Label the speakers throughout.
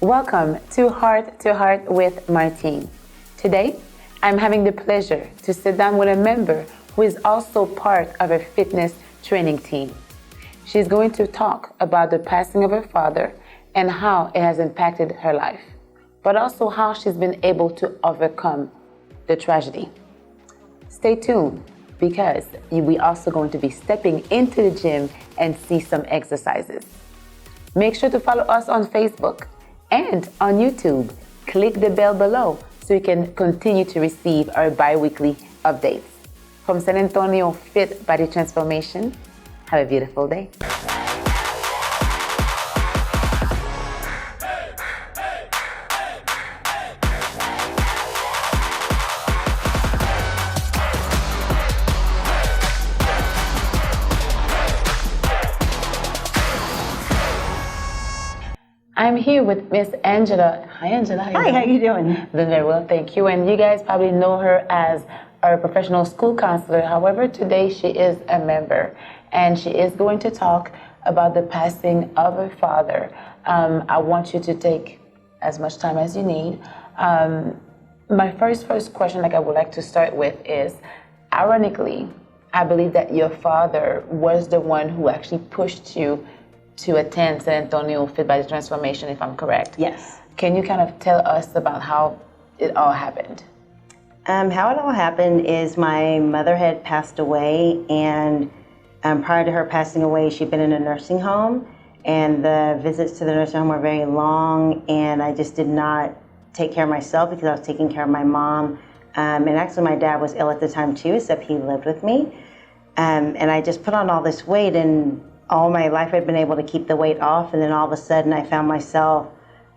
Speaker 1: Welcome to Heart with Martine. Today, I'm having the pleasure to sit down with a member who is also part of a fitness training team. She's going to talk about the passing of her father and how it has impacted her life, but also how she's been able to overcome the tragedy. Stay tuned because we also going to be stepping into the gym and see some exercises. Make sure to follow us on Facebook and on YouTube. Click the bell below so you can continue to receive our bi-weekly updates. From San Antonio Fit Body Transformation, have a beautiful day. I'm here with Miss Angela. Hi, Angela.
Speaker 2: Hi, how you doing?
Speaker 1: Doing very well, thank you. And you guys probably know her as our professional school counselor. However, today she is a member, and she is going to talk about the passing of her father. I want you to take as much time as you need. My first question, I would like to start with is, ironically, I believe that your father was the one who actually pushed you to attend San Antonio Fit Body Transformation, if I'm correct.
Speaker 2: Yes.
Speaker 1: Can you kind of tell us about how it all happened?
Speaker 2: How it all happened is my mother had passed away, and prior to her passing away, she'd been in a nursing home, and the visits to the nursing home were very long, and I just did not take care of myself because I was taking care of my mom. And actually my dad was ill at the time too, except he lived with me. And I just put on all this weight, and all my life I'd been able to keep the weight off, and then all of a sudden I found myself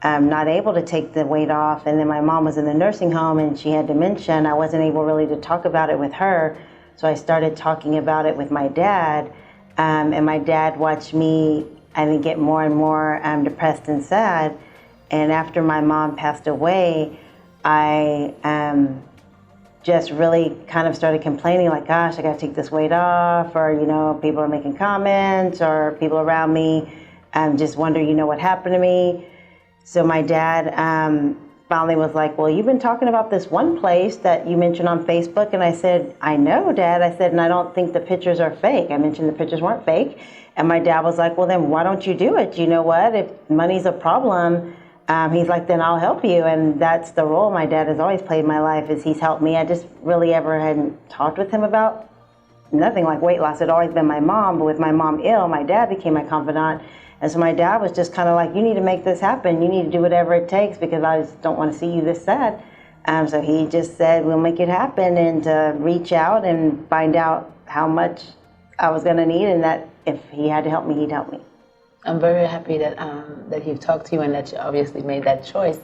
Speaker 2: not able to take the weight off. And then my mom was in the nursing home and she had dementia, and I wasn't able really to talk about it with her. So I started talking about it with my dad, and my dad watched me, I think, get more and more depressed and sad. And after my mom passed away, I just really kind of started complaining, like, gosh, I gotta take this weight off, or, people are making comments, or people around me just wonder, what happened to me. So my dad finally was like, well, you've been talking about this one place that you mentioned on Facebook. And I said, I know, Dad. I said, and I don't think the pictures are fake. I mentioned the pictures weren't fake. And my dad was like, well, then why don't you do it? You know what? If money's a problem, he's like, then I'll help you. And that's the role my dad has always played in my life, is he's helped me. I just really ever hadn't talked with him about nothing like weight loss. It had always been my mom, but with my mom ill, my dad became my confidant. And so my dad was just kind of like, you need to make this happen. You need to do whatever it takes, because I just don't want to see you this sad. So he just said, we'll make it happen, and to reach out and find out how much I was going to need, and that if he had to help me, he'd help me.
Speaker 1: I'm very happy that that he talked to you and that you obviously made that choice.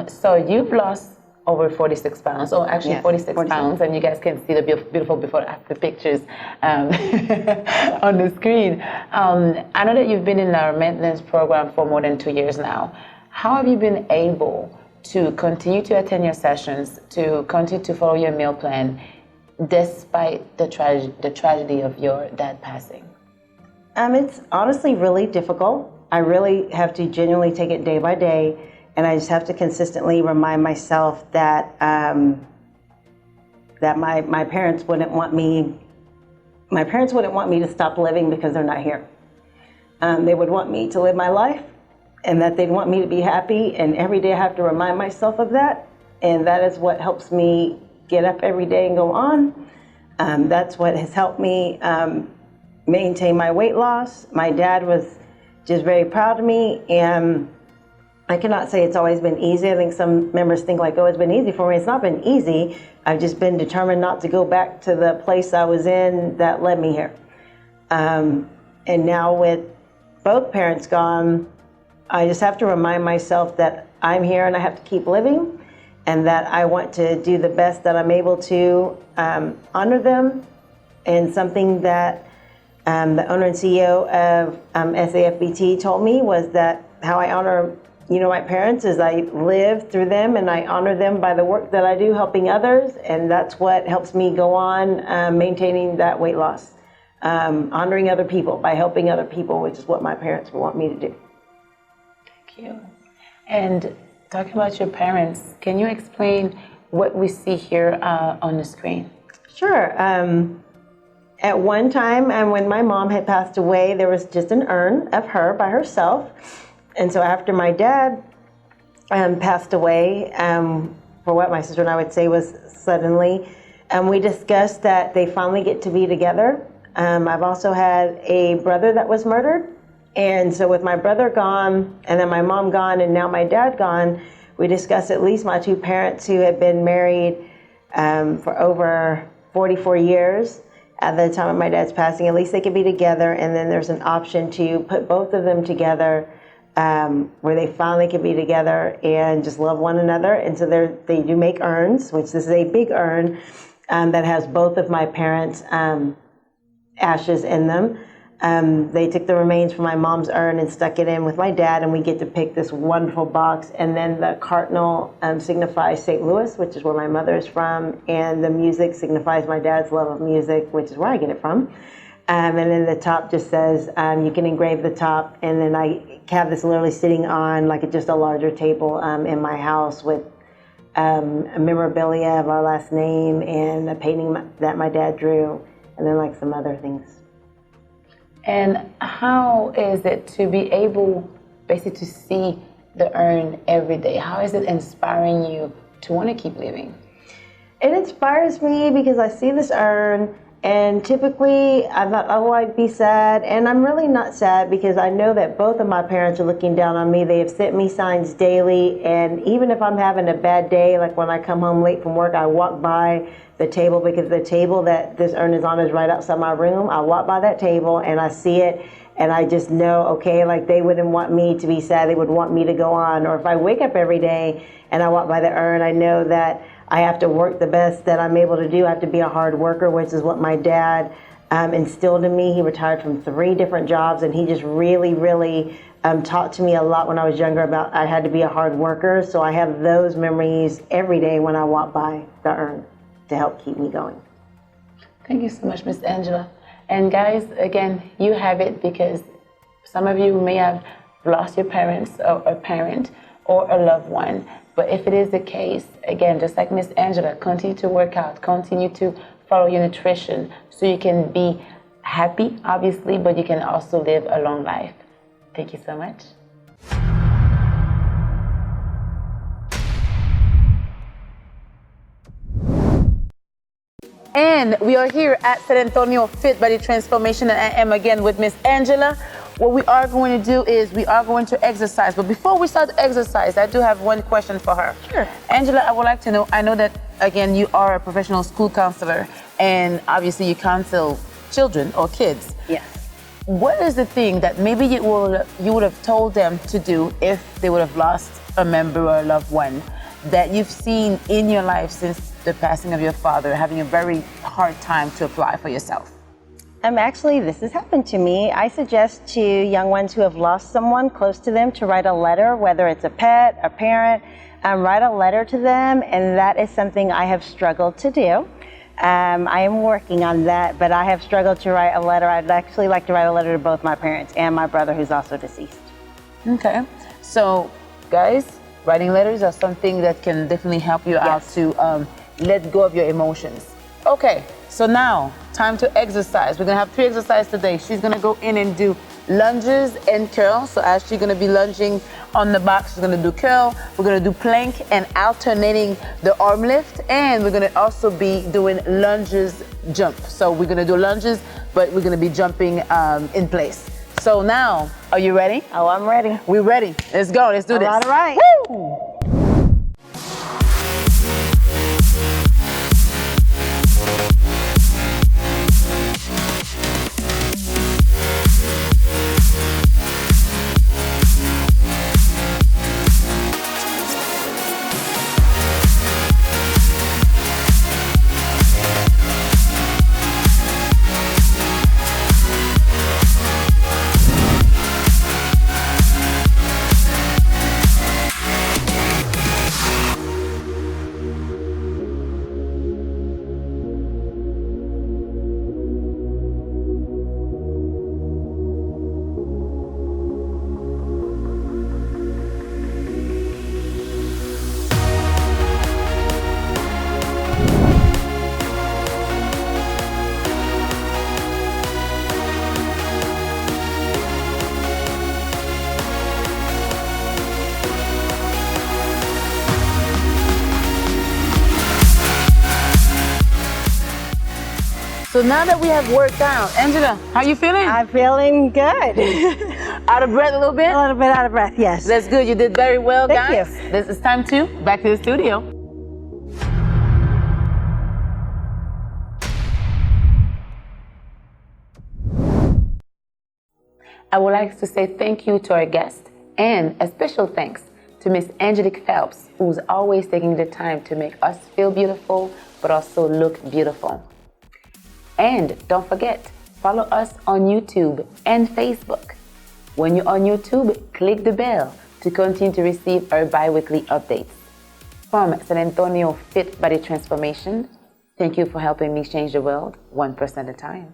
Speaker 1: So you've lost over 46 pounds. Oh, actually, yes, 46 pounds, and you guys can see the beautiful before-after pictures on the screen. I know that you've been in our maintenance program for more than 2 years now. How have you been able to continue to attend your sessions, to continue to follow your meal plan, despite the tragedy of your dad passing?
Speaker 2: It's honestly really difficult. I really have to genuinely take it day by day, and I just have to consistently remind myself that that my parents wouldn't want me. My parents wouldn't want me to stop living because they're not here. They would want me to live my life, and that they'd want me to be happy. And every day I have to remind myself of that, and that is what helps me get up every day and go on. That's what has helped me maintain my weight loss. My dad was just very proud of me, and I cannot say it's always been easy. I think some members think like, oh, it's been easy for me. It's not been easy. I've just been determined not to go back to the place I was in that led me here. And now with both parents gone, I just have to remind myself that I'm here and I have to keep living, and that I want to do the best that I'm able to honor them. And something that the owner and CEO of SAFBT told me was that how I honor my parents is I live through them, and I honor them by the work that I do helping others, and that's what helps me go on maintaining that weight loss. Honoring other people by helping other people, which is what my parents want me to do.
Speaker 1: Thank you. And talking about your parents, can you explain what we see here on the screen?
Speaker 2: Sure. At one time, when my mom had passed away, there was just an urn of her by herself. And so after my dad passed away, for what my sister and I would say was suddenly, we discussed that they finally get to be together. I've also had a brother that was murdered. And so with my brother gone, and then my mom gone, and now my dad gone, we discussed at least my two parents who had been married for over 44 years. At the time of my dad's passing, at least they could be together, and then there's an option to put both of them together where they finally could be together and just love one another. And so they do make urns, which this is a big urn that has both of my parents' ashes in them. They took the remains from my mom's urn and stuck it in with my dad, and we get to pick this wonderful box. And then the cardinal signifies St. Louis, which is where my mother is from, and the music signifies my dad's love of music, which is where I get it from. And then the top just says, you can engrave the top, and then I have this literally sitting on like just a larger table in my house with a memorabilia of our last name and a painting that my dad drew, and then like some other things.
Speaker 1: And how is it to be able basically to see the urn every day? How is it inspiring you to want to keep living?
Speaker 2: It inspires me because I see this urn, and typically I thought, oh, I'd be sad. And I'm really not sad because I know that both of my parents are looking down on me. They have sent me signs daily. And even if I'm having a bad day, like when I come home late from work, I walk by the table, because the table that this urn is on is right outside my room. I walk by that table and I see it, and I just know, okay, like they wouldn't want me to be sad. They would want me to go on. Or if I wake up every day and I walk by the urn, I know that I have to work the best that I'm able to do. I have to be a hard worker, which is what my dad instilled in me. He retired from 3 different jobs, and he just really taught to me a lot when I was younger about I had to be a hard worker. So I have those memories every day when I walk by the urn to help keep me going.
Speaker 1: Thank you so much, Miss Angela. And guys, again, you have it, because some of you may have lost your parents or a parent or a loved one. But if it is the case, again, just like Miss Angela, continue to work out, continue to follow your nutrition so you can be happy, obviously, but you can also live a long life. Thank you so much. And we are here at San Antonio Fit Body Transformation, and I am again with Miss Angela. What we are going to do is we are going to exercise. But before we start to exercise, I do have one question for her.
Speaker 2: Sure.
Speaker 1: Angela, I would like to know, I know that, again, you are a professional school counselor, and obviously you counsel children or kids.
Speaker 2: Yes.
Speaker 1: What is the thing that maybe you would have told them to do if they would have lost a member or a loved one that you've seen in your life since the passing of your father, having a very hard time to apply for yourself?
Speaker 2: Actually, this has happened to me. I suggest to young ones who have lost someone close to them to write a letter, whether it's a pet, a parent, write a letter to them, and that is something I have struggled to do. I am working on that, but I have struggled to write a letter. I'd actually like to write a letter to both my parents and my brother, who's also deceased.
Speaker 1: Okay, so guys, writing letters are something that can definitely help you out to let go of your emotions. Okay, so now time to exercise. We're gonna have 3 exercises today. She's gonna go in and do lunges and curl. So as she's gonna be lunging on the box, she's gonna do curl. We're gonna do plank and alternating the arm lift, and we're gonna also be doing lunges jump. So we're gonna do lunges, but we're gonna be jumping in place. So now, are you ready?
Speaker 2: Oh, I'm ready.
Speaker 1: We're ready. Let's go. Let's do this.
Speaker 2: All right.
Speaker 1: Woo! So now that we have worked out, Angela, how you feeling?
Speaker 2: I'm feeling good.
Speaker 1: Out of breath a little bit?
Speaker 2: A little bit out of breath, yes.
Speaker 1: That's good. You did very well,
Speaker 2: Thank
Speaker 1: guys.
Speaker 2: you.
Speaker 1: This is time to back to the studio. I would like to say thank you to our guest and a special thanks to Miss Angelique Phelps, who's always taking the time to make us feel beautiful, but also look beautiful. And don't forget, follow us on YouTube and Facebook. When you're on YouTube, click the bell to continue to receive our bi-weekly updates. From San Antonio Fit Body Transformation, thank you for helping me change the world 1% at a time.